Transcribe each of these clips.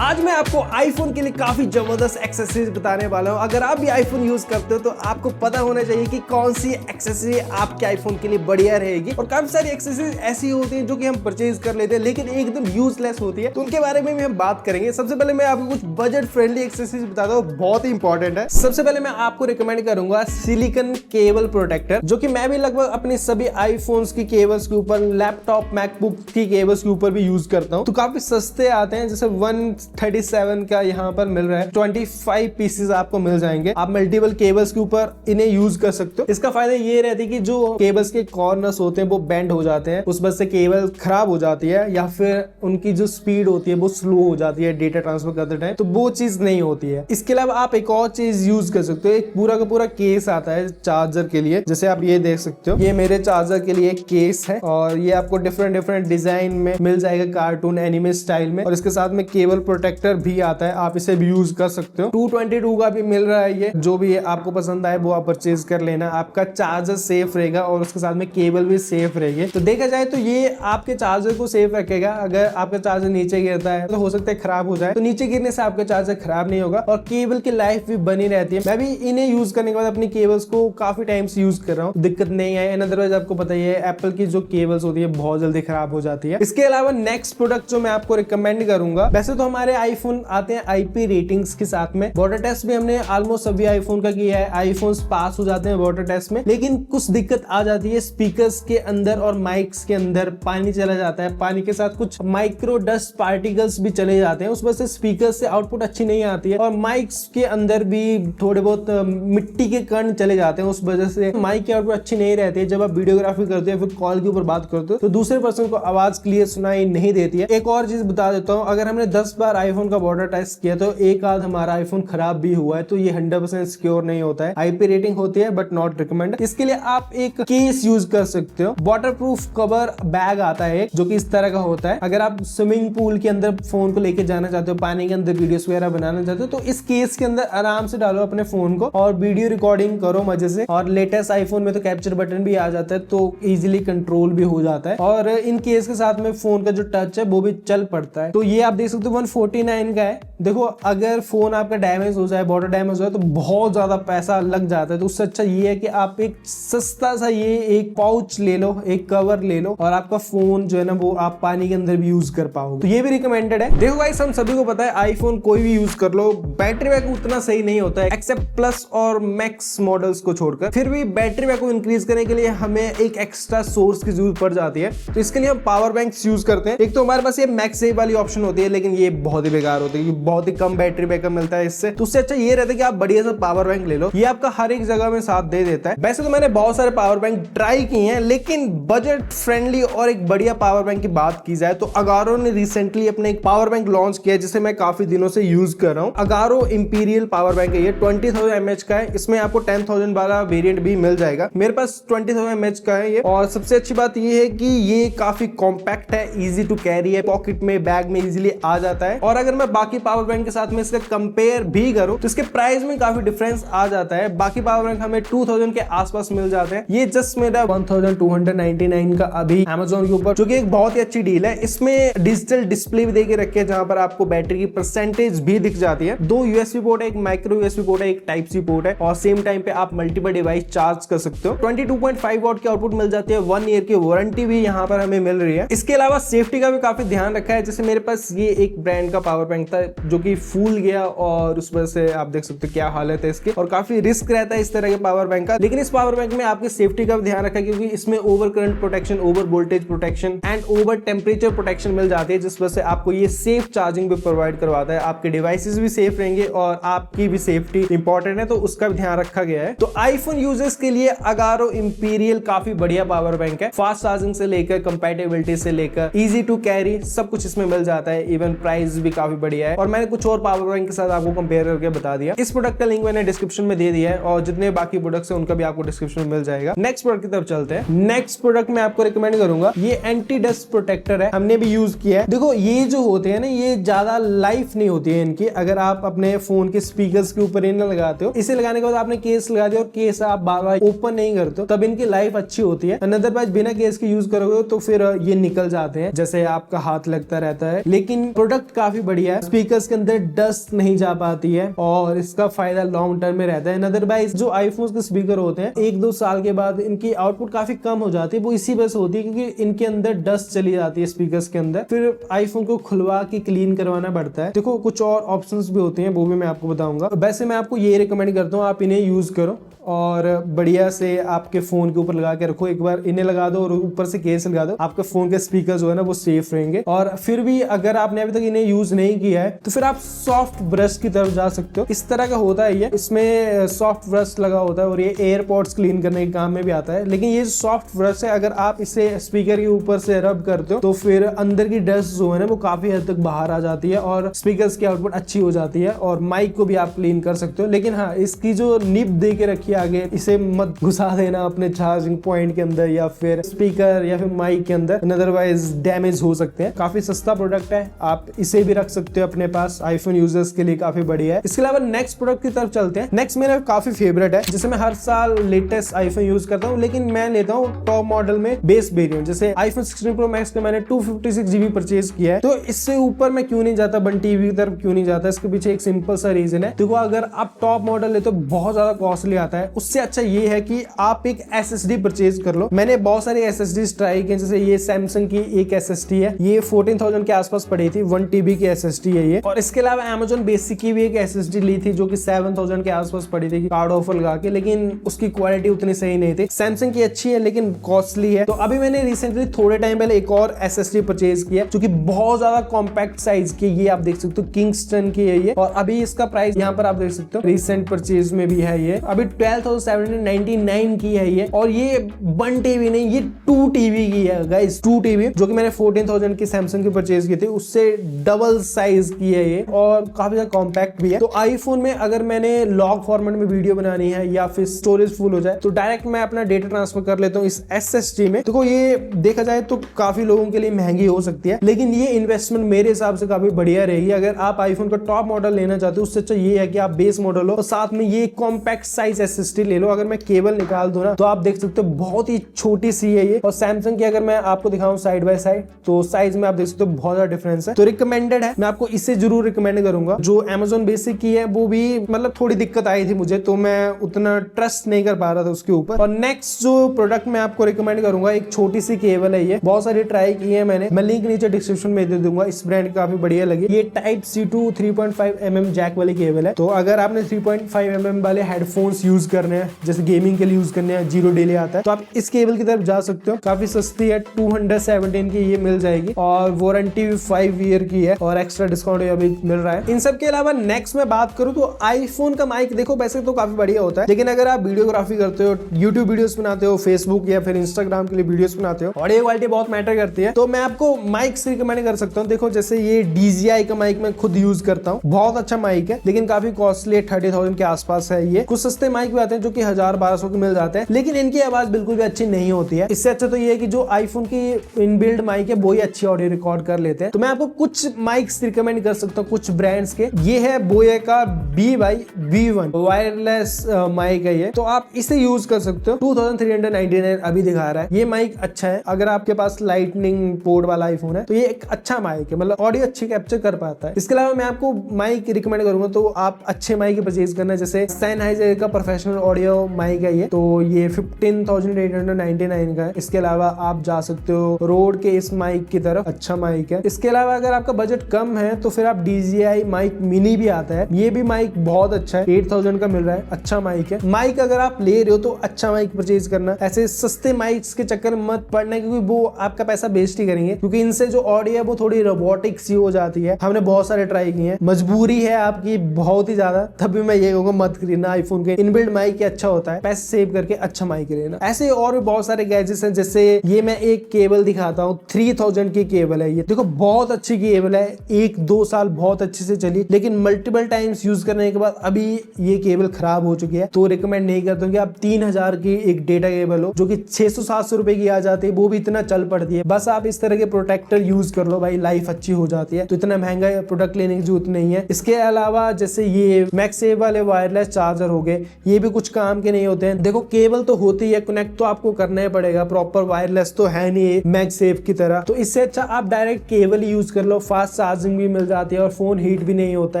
आज मैं आपको आईफोन के लिए काफी जबरदस्त एक्सेसरीज बताने वाला हूं। अगर आप भी आईफोन यूज करते हो तो आपको पता होना चाहिए कि कौन सी एक्सेसरी आपके आईफोन के लिए बढ़िया रहेगी। और काफी सारी एक्सेसरीज ऐसी होती हैं जो कि हम परचेज कर लेते हैं लेकिन एकदम यूजलेस होती है, तो उनके बारे में भी हम बात करेंगे। सबसे पहले मैं आपको कुछ बजट फ्रेंडली एक्सेसरीज बताता हूँ, बहुत ही इंपॉर्टेंट है। सबसे पहले मैं आपको रिकमेंड करूंगा सिलिकॉन केबल प्रोटेक्टर, जो कि मैं भी लगभग अपने सभी आईफोन्स की केबल्स के ऊपर, लैपटॉप मैकबुक की केबल्स के ऊपर भी यूज करता हूँ। तो काफी सस्ते आते हैं, जैसे 137 का यहाँ पर मिल रहा है। 25 पीसेस आपको मिल जाएंगे। आप मल्टीपल केबल्स के ऊपर इन्हें यूज कर सकते हो। इसका फायदा ये रहता है कि जो केबल्स के कॉर्नर्स होते हैं वो बेंड हो जाते हैं, उस वजह से केबल खराब हो जाती है या फिर उनकी जो स्पीड होती है वो स्लो हो जाती है डेटा ट्रांसफर करते टाइम, तो वो चीज नहीं होती है। इसके अलावा आप एक और चीज यूज कर सकते हो, एक पूरा का पूरा केस आता है चार्जर के लिए। जैसे आप ये देख सकते हो, ये मेरे चार्जर के लिए एक केस है और ये आपको डिफरेंट डिजाइन में मिल जाएगा, कार्टून एनिमे स्टाइल में। और इसके साथ में केबल प्रोटेक्टर भी आता है, आप इसे भी यूज कर सकते हो। 222 का भी मिल रहा है। ये जो भी आपको पसंद आए वो आप परचेज कर लेना। आपका चार्जर सेफ रहेगा और उसके साथ में केबल भी सेफ रहेगी। तो देखा जाए तो ये आपके चार्जर को सेफ रखेगा। अगर आपका चार्जर नीचे गिरता है तो हो सकता है खराब हो जाए, तो नीचे गिरने से आपका चार्जर खराब नहीं होगा और केबल की लाइफ भी बनी रहती है। मैं भी इन्हें यूज करने के बाद अपनी केबल्स को काफी टाइम से यूज कर रहा हूँ, दिक्कत नहीं आई। अदरवाइज आपको पता ही है एप्पल की जो केबल्स होती है बहुत जल्दी खराब हो जाती है। इसके अलावा नेक्स्ट प्रोडक्ट जो मैं आपको रिकमेंड करूंगा, वैसे तो हमारे आईफोन आते हैं आईपी रेटिंग्स के साथ में। वाटर टेस्ट भी हमने ऑलमोस्ट सभी आईफोन का किया है, आईफोन्स पास हो जाते हैं वाटर टेस्ट में। लेकिन कुछ दिक्कत आ जाती है, स्पीकर्स के अंदर और माइक्स के अंदर पानी चला जाता है। पानी के साथ कुछ माइक्रो डस्ट पार्टिकल्स भी चले जाते हैं, उस वजह से स्पीकर से आउटपुट अच्छी नहीं आती है। और माइक्स के अंदर भी थोड़े बहुत मिट्टी के कण चले जाते हैं, उस वजह से माइक की आउटपुट अच्छी नहीं रहती है। जब आप वीडियोग्राफी करते हो फिर कॉल के ऊपर बात करते हो तो दूसरे पर्सन को आवाज क्लियर सुनाई नहीं देती है। एक और चीज बता देता हूँ, अगर हमने 10 बार आईफोन का वाटर टेस्ट किया तो एक आध हमारा आईफोन खराब भी हुआ है, तो ये 100% सिक्योर नहीं होता है। आईपी रेटिंग होती है बट नॉट रिकमेंड। इसके लिए आप एक केस यूज कर सकते हो। वाटरप्रूफ कवर बैग आता है एक, जो कि इस तरह का होता है। अगर आप स्विमिंग पूल के अंदर फोन को लेके जाना चाहते हो, पानी के अंदर वीडियोस वगैरह बनाना चाहते हो, तो इस केस के अंदर आराम से डालो अपने फोन को और वीडियो रिकॉर्डिंग करो मजे से। और लेटेस्ट आईफोन में तो कैप्चर बटन भी आ जाता है, तो इजीली कंट्रोल भी हो जाता है। और इन केस के साथ में फोन का जो टच है वो भी चल पड़ता है। तो ये आप देख सकते हो 149 का है। देखो अगर फोन आपका डैमेज हो जाए, वाटर डैमेज हो जाए, तो बहुत ज्यादा पैसा लग जाता है। तो उससे अच्छा ये है कि आप एक सस्ता सा ये एक पाउच ले लो, एक कवर ले लो और आपका फोन जो है ना वो आप पानी के अंदर भी यूज कर पाओगे। तो ये भी रिकमेंडेड है। देखो गाइस, हम सभी को पता है आईफोन कोई भी यूज कर लो, बैटरी बैकअप उतना सही नहीं होता है एक्सेप्ट प्लस और मैक्स मॉडल्स को छोड़कर। फिर भी बैटरी बैकअप इंक्रीज करने के लिए हमें एक एक्स्ट्रा सोर्स की जरूरत पड़ जाती है। तो इसके लिए हम पावर बैंक यूज करते हैं। एक तो हमारे पास ये मैक्सेव वाली ऑप्शन होती है, लेकिन ये बहुत ही बेकार होती है, बहुत ही कम बैटरी बैकअप मिलता है इससे। तो उससे अच्छा ये रहता है कि आप बढ़िया सा पावर बैंक ले लो, ये आपका हर एक जगह में साथ दे देता है। वैसे तो मैंने बहुत सारे पावर बैंक ट्राई किए हैं, लेकिन बजट फ्रेंडली और एक बढ़िया पावर बैंक की बात की जाए तो अगारो ने रिसेंटली अपने एक पावर बैंक लॉन्च किया, जिसे मैं काफी दिनों से यूज कर रहा हूँ। अगारो इंपीरियल पावर बैंक है, ये 20,000 mAh का है। इसमें आपको 10,000 वाला वेरिएंट भी मिल जाएगा। मेरे पास 20,000 mAh का है ये। और सबसे अच्छी बात ये है कि ये काफी कॉम्पैक्ट है, इजी टू कैरी है, पॉकेट में बैग में इजीली आ जाता है। और अगर मैं बाकी पावर बैंक के साथ में इसका कंपेयर भी करूं तो इसके प्राइस में काफी डिफरेंस आ जाता है। बाकी पावर बैंक हमें 2000 के आसपास मिल जाते हैं, ये जस्ट मेरा 1299 का अभी Amazon के ऊपर, जो कि एक बहुत ही अच्छी डील है। इसमें डिजिटल डिस्प्ले भी देके रखे हैं, जहां पर आपको बैटरी की परसेंटेज भी दिख जाती है। 2 USB पोर्ट है, एक माइक्रो USB पोर्ट है, एक टाइप सी पोर्ट है और सेम टाइम पे आप मल्टीपल डिवाइस चार्ज कर सकते हो। 22.5 वॉट की आउटपुट मिल जाती है, 1 ईयर की वारंटी भी यहाँ पर हमें मिल रही है। इसके अलावा सेफ्टी का भी काफी ध्यान रखा है। जैसे मेरे पास ये एक ब्रांड का पावर बैंक था जो कि फूल गया और उस वजह से आप देख सकते हो क्या हालत है इसकी, और काफी रिस्क रहता है इस तरह के पावर बैंक का। लेकिन इस पावर बैंक में आपकी सेफ्टी का भी ध्यान रखा है, क्योंकि इसमें over current protection, over voltage protection and over temperature protection मिल जाती है, जिस वजह से आपको ये सेफ चार्जिंग भी प्रोवाइड करवाता है। आपके डिवाइसेस भी सेफ रहेंगे और आपकी भी सेफ्टी इंपॉर्टेंट है, तो उसका भी ध्यान रखा गया है। तो आईफोन यूजर्स के लिए अगारो इंपीरियल काफी बढ़िया पावर बैंक है। फास्ट चार्जिंग से लेकर कंपैटिबिलिटी से लेकर इजी टू कैरी सब कुछ इसमें मिल जाता है। इवन प्राइस भी काफी बढ़िया है। और मैंने कुछ और पावर बैंक के साथ आपको कंपेयर करके बता दिया। इस प्रोडक्ट का लिंक मैंने डिस्क्रिप्शन में दे दिया है और जितने बाकी प्रोडक्ट्स हैं उनका भी आपको डिस्क्रिप्शन में मिल जाएगा। नेक्स्ट प्रोडक्ट की तरफ चलते हैं। नेक्स्ट प्रोडक्ट मैं आपको रिकमेंड करूंगा, ये एंटी डस्ट प्रोटेक्टर है, हमने भी यूज किया है। देखो ये जो होते हैं ना, ये ज्यादा लाइफ नहीं होती है इनकी। अगर आप अपने फोन के स्पीकर्स के ऊपर इन्हें लगाते हो, इसे लगाने के बाद आपने केस लगा दिया और केस आप बार बार ओपन नहीं करते हो, तब इनकी लाइफ अच्छी होती है। अदरवाइज बिना केस के यूज करोगे तो फिर ये निकल जाते हैं, जैसे आपका हाथ लगता रहता है। लेकिन प्रोडक्ट काफी बढ़िया है, स्पीकर स्पीकर्स के अंदर डस्ट नहीं जा पाती है और इसका फायदा लॉन्ग टर्म में रहता है। अदरवाइज जो आईफोन के स्पीकर होते हैं 1-2 साल के बाद इनकी आउटपुट काफी कम हो जाती है, वो इसी वजह से होती है क्योंकि इनके अंदर डस्ट चली जाती है स्पीकर्स के अंदर, फिर आईफोन को खुलवा के क्लीन करवाना पड़ता है। देखो कुछ और ऑप्शंस भी होते हैं, वो भी मैं आपको बताऊंगा। वैसे मैं आपको ये रिकमेंड करता हूँ आप इन्हें यूज करो और बढ़िया से आपके फोन के ऊपर लगा के रखो। एक बार इन्हें लगा दो और ऊपर से केस लगा दो, आपके फोन के स्पीकर जो है ना वो सेफ रहेंगे। और फिर भी अगर आपने अभी तक इन्हें यूज नहीं किया है तो फिर आप सॉफ्ट ब्रश की तरफ जा सकते हो। इस तरह का होता है ये, इसमें सॉफ्ट ब्रश लगा होता है और ये एयरपॉड्स क्लीन करने के काम में भी आता है। लेकिन ये सॉफ्ट ब्रश है, अगर आप इसे स्पीकर के ऊपर से रब करते हो तो फिर अंदर की डस्ट जो है ना वो काफी हद तक बाहर आ जाती है और स्पीकर्स की आउटपुट अच्छी हो जाती है और माइक को भी आप क्लीन कर सकते हो। लेकिन हाँ, इसकी जो निब दे के रखी है आगे, इसे मत घुसा देना अपने चार्जिंग पॉइंट के अंदर या फिर स्पीकर या फिर माइक के अंदर, अदरवाइज डैमेज हो सकते हैं। काफी सस्ता प्रोडक्ट है, आप इसे भी रख सकते हो अपने पास, आईफोन यूजर्स के लिए काफी बढ़िया है। इसके अलावा नेक्स्ट प्रोडक्ट की तरफ चलते हैं। नेक्स्ट मेरा काफी फेवरेट है, जिसे मैं हर साल लेटेस्ट आईफोन यूज करता हूँ, लेकिन मैं लेता हूँ टॉप मॉडल में बेस वेरिएंट। जैसे आईफोन 16 प्रो मैक्स का मैंने 256 GB परचेज किया है, तो इससे ऊपर मैं क्यों नहीं जाता, वन टीबी की तरफ क्यों नहीं जाता? इसके पीछे एक सिंपल सा रीजन है। देखो अगर आप टॉप मॉडल लेते हो बहुत ज्यादा कॉस्टली आता है, उससे अच्छा ये है कि आप एक SSD परचेज कर लो। मैंने बहुत सारी SSD ट्राई की, जैसे ये सैमसंग की एक SSD है, ये 14,000 के आसपास पड़ी थी, 1 TB की SSD है ये। और इसके अलावा Amazon बेसिक की भी एक SSD ली थी जो कि 7,000 के आसपास पड़ी थी कार्ड ऑफर लगा के, लेकिन उसकी क्वालिटी उतनी सही नहीं थी। सैमसंग की अच्छी है लेकिन कॉस्टली है। तो अभी मैंने रिसेंटली थोड़े टाइम पहले एक और SSD परचेज किया जो कि बहुत ज्यादा कॉम्पैक्ट साइज की, ये आप देख सकते हो किंगस्टन की है ये, और अभी इसका प्राइस यहाँ पर आप देख सकते हो रिसेंट परचेज में भी है ये, अभी 12,799 की है ये। और ये 1 TB नहीं, ये 2 TB की है गाइस, 2 TB, जो कि मैंने 14,000 की सैमसंग की परचेज की थी, उससे डबल साइज की है ये और काफी ज्यादा कॉम्पैक्ट भी है। तो आईफोन में अगर मैंने लॉग फॉर्मेट में वीडियो बनानी है या फिर स्टोरेज फुल हो जाए तो डायरेक्ट मैं अपना डेटा ट्रांसफर कर लेता हूँ इस SSD में। देखो ये देखा जाए तो काफी लोगों के लिए महंगी हो सकती है, लेकिन ये इन्वेस्टमेंट मेरे हिसाब से काफी बढ़िया रहेगी। अगर आप आईफोन का टॉप मॉडल लेना चाहते हो, उससे अच्छा ये है कि आप बेस मॉडल लो और साथ में ये कॉम्पैक्ट साइज SSD ले लो। अगर मैं केबल निकाल दूं ना तो आप देख सकते हो बहुत ही छोटी सी है ये, और सैमसंग की अगर मैं आपको दिखाऊं साइड बाय साइड तो साइज में आप देख सकते हो बहुत ज्यादा डिफरेंस है। तो रिकमेंडेड है, मैं आपको इसे जरूर रिकमेंड करूंगा। जो Amazon बेसिक की है वो भी मतलब थोड़ी दिक्कत आई थी मुझे, तो मैं उतना ट्रस्ट नहीं कर पा रहा था उसके ऊपर। और नेक्स्ट जो प्रोडक्ट मैं आपको रिकमेंड करूंगा, एक छोटी सी केबल है ये, बहुत सारी ट्राई की है मैंने, मैं लिंक नीचे डिस्क्रिप्शन में दे दूंगा। इस ब्रांड काफी बढ़िया लगी। ये Type-C to 3.5 mm जैक वाली केबल है। तो अगर आपने 3.5 mm वाले हेडफोन्स यूज करने हैं, जैसे गेमिंग के लिए यूज करने हैं, जीरो डेली आता है, तो आप इस केबल की तरफ जा सकते हो। काफी सस्ती है, 217 की ये मिल जाएगी और वारंटी 5 ईयर की है और एक्स्ट्रा डिस्काउंट अभी मिल रहा है। इन सब के अलावा नेक्स्ट में बात करूं तो आईफोन का माइक देखो वैसे तो काफी बढ़िया होता है, लेकिन अगर आप वीडियोग्राफी करते हो, यूट्यूब वीडियोस बनाते हो, फेसबुक या फिर इंस्टाग्राम के लिए वीडियोस बनाते हो, ऑडियो क्वालिटी बहुत मैटर करती है, तो मैं आपको माइक से रिकमेंड कर सकता हूँ। देखो जैसे ये DJI का माइक मैं खुद यूज करता हूँ, बहुत अच्छा माइक है, लेकिन काफी कॉस्टली है, 30,000 के आसपास है ये। कुछ सस्ते माइक भी आते हैं जो कि 1,000-1,200 के मिल जाते हैं, लेकिन इनकी आवाज बिल्कुल भी अच्छी नहीं होती है। इससे अच्छा तो ये है कि जो आईफोन की इनबिल्ड माइक है वो ही अच्छी ऑडियो रिकॉर्ड कर लेते हैं। तो मैं आपको कुछ माइक्स रिकमेंड कर सकता हूँ कुछ ब्रांड्स के। ये है बोये का B/V1 वायरलेस माइक है ये, तो आप इसे यूज कर सकते हो। 2,399 अभी दिखा रहा है। ये माइक अच्छा है, अगर आपके पास लाइटनिंग पोर्ट वाला आईफोन है तो ये एक अच्छा माइक है, मतलब ऑडियो अच्छी कैप्चर कर पाता है। इसके अलावा मैं आपको माइक रिकमेंड करूंगा तो आप अच्छे माइक परचेज करना, जैसे Sennheiser का प्रोफेशनल ऑडियो माइक है ये, तो ये 15,899 का है। इसके अलावा आप जा सकते हो रोड के इस माइक की तरफ, अच्छा माइक है। इसके अलावा अगर आपका बजट कम है तो फिर आप DJI माइक मिनी भी आता है, ये भी माइक बहुत अच्छा है, 8,000 का मिल रहा है, अच्छा माइक है। माइक अगर आप ले रहे हो तो अच्छा माइक परचेज करना, ऐसे सस्ते माइक्स के चक्कर में मत पड़ना, क्योंकि वो आपका पैसा वेस्ट ही करेंगे, क्योंकि इनसे जो ऑडियो है वो थोड़ी रोबोटिक सी हो जाती है। हमने बहुत सारे ट्राई किए हैं, मजबूरी है आपकी बहुत ही ज्यादा, तब भी मैं ये कहूंगा मत खरीदना आईफोन के इनबिल्ड माइक अच्छा होता है, पैसे सेव करके अच्छा माइक लेना। ऐसे और भी बहुत सारे गैजेट्स हैं, जैसे ये मैं एक केबल दिखाता हूँ, 3,000 की केबल है ये, देखो बहुत अच्छी केबल है, 1-2 साल बहुत अच्छे से चली, लेकिन मल्टीपल टाइम्स यूज करने के बाद अभी ये केबल खराब हो चुकी है। तो रिकमेंड नहीं करता हूँ कि आप 3,000 की एक डेटा केबल हो जो कि 600-700 रुपए की आ जाती है, वो भी इतना चल पड़ती है। बस आप इस तरह के प्रोटेक्टर यूज कर लो भाई, लाइफ अच्छी हो जाती है। तो इतना महंगा प्रोडक्ट लेने की जरूरत नहीं है। इसके अलावा जैसे ये मैगसेफ वाले वायरलेस चार्जर हो गए, ये भी कुछ काम के नहीं होते हैं। देखो केबल तो होती है, कनेक्ट तो आपको करना ही पड़ेगा, प्रॉपर वायरलेस तो है नहीं मैगसेफ की तरह। तो इससे अच्छा आप डायरेक्ट केबल यूज कर लो, फास्ट चार्जिंग भी मिल जाती है और फोन हीट भी नहीं होता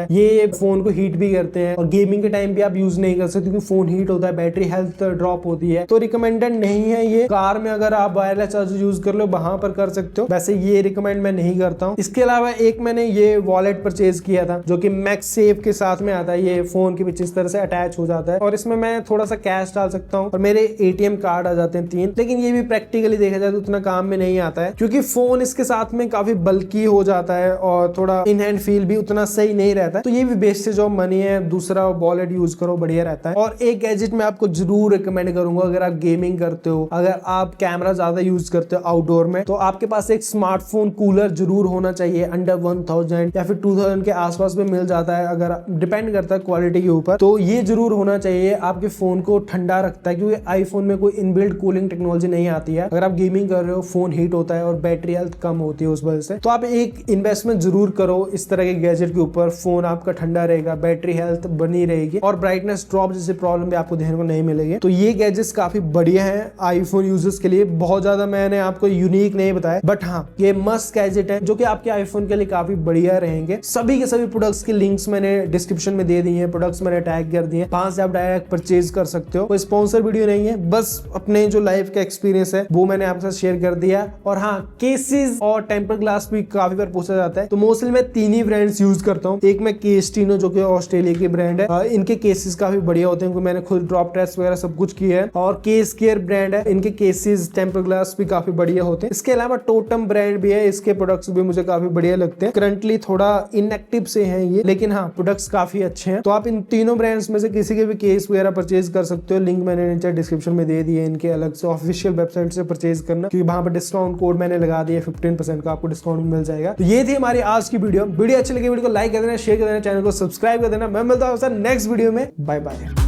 है। ये फोन को हीट भी करते हैं और गेमिंग के टाइम भी आप यूज नहीं कर सकते क्योंकि फोन हीट होता है, बैटरी हेल्थ ड्रॉप होती है, तो रिकमेंडेड नहीं है ये। कार में अगर आप वायरलेस चार्जर यूज कर लो वहां पर कर सकते हो, वैसे ये रिकमेंड मैं नहीं करता हूँ। इसके अलावा एक मैंने ये वॉलेट परचेज किया था जो कि मैक्स सेफ के साथ में आता है, ये फोन के पीछे इस तरह से अटैच हो जाता है और इसमें मैं थोड़ा सा कैश डाल सकता हूँ और मेरे एटीएम कार्ड आ जाते हैं 3। लेकिन ये भी प्रैक्टिकली देखा जाए तो उतना काम में नहीं आता है क्योंकि फोन इसके साथ में काफी बल्की हो जाता है और थोड़ा इन हैंड फील भी उतना सही नहीं रहता है, तो ये भी वेस्टेज ऑफ मनी है। दूसरा वॉलेट यूज करो, बढ़िया रहता है। और एक गैजेट मैं आपको जरूर रिकमेंड करूंगा अगर आप गेमिंग करते हो, अगर आप कैमरा ज्यादा यूज करते हो आउटडोर में, तो आपके पास एक स्मार्टफोन कूलर जरूर होना चाहिए। अंडर 1000 या फिर 2000 के आसपास में मिल जाता है, अगर डिपेंड करता है क्वालिटी के ऊपर, तो ये जरूर होना चाहिए। आपके फोन को ठंडा रखता है क्योंकि आईफोन में कोई इनबिल्ट कूलिंग टेक्नोलॉजी नहीं आती है। अगर आप गेमिंग कर रहे हो फोन हीट होता है और बैटरी हेल्थ कम होती है उस वजह से, तो आप एक इन्वेस्टमेंट जरूर करो इस तरह के गैजेट के ऊपर। फोन आपका ठंडा रहेगा, बैटरी हेल्थ बनी रहेगी और ब्राइटनेस ड्रॉप जैसे प्रॉब्लम भी आपको देखने को नहीं मिलेगी। तो ये गैजेट्स काफी बढ़िया हैं आईफोन यूजर्स के लिए। बहुत ज्यादा मैंने आपको यूनिक नहीं बताया, बट हाँ ये मस्त गैजेट है जो कि आपके आईफोन के लिए काफी बढ़िया रहेंगे। सभी के सभी प्रोडक्ट्स के लिंक्स मैंने डिस्क्रिप्शन में दे दी है, प्रोडक्ट्स मैंने टैग कर दिए, 5 से आप डायरेक्ट परचेज कर सकते हो। कोई स्पॉन्सर वीडियो नहीं है, बस अपने जो लाइफ का एक्सपीरियंस है वो मैंने आपके साथ शेयर कर दिया। और हाँ, केसेस और टेम्पर ग्लास भी काफी बार पूछा जाता है, तो मोस्टली मैं 3 ही ब्रांड्स यूज करता हूँ। एक मैं केस्टिनो जो कि ऑस्ट्रेलिया की ब्रांड है, इनके केसेस काफी बढ़िया होते हैं क्योंकि मैंने खुद ड्रॉप टेस्ट वगैरह सब कुछ किया है। और केस केयर ब्रांड है, इनके केसेस टेम्पर ग्लास भी काफी बढ़िया होते हैं। इसके अलावा टोटम ब्रांड भी है, इसके प्रोडक्ट्स भी मुझे काफी बढ़िया लगते हैं। करंटली थोड़ा इनएक्टिव से हैं ये, लेकिन हाँ प्रोडक्ट्स काफी अच्छे हैं। तो आप इन तीनों ब्रांड्स में से किसी के भी केस वगैरह परचेज कर सकते हो। लिंक मैंने नीचे डिस्क्रिप्शन में दे दिए इनके अलग से ऑफिशियल वेबसाइट से परचेज करना, क्योंकि वहां पर डिस्काउंट कोड मैंने लगा दिया 15% का, आपको डिस्काउंट मिल जाएगा। तो ये थी हमारी आज की वीडियो अच्छी लगी वीडियो को लाइक कर देना, शेयर कर देना, चैनल को सब्सक्राइब कर देना। मैं मिलता हूँ नेक्स्ट वीडियो में, बाय बाय।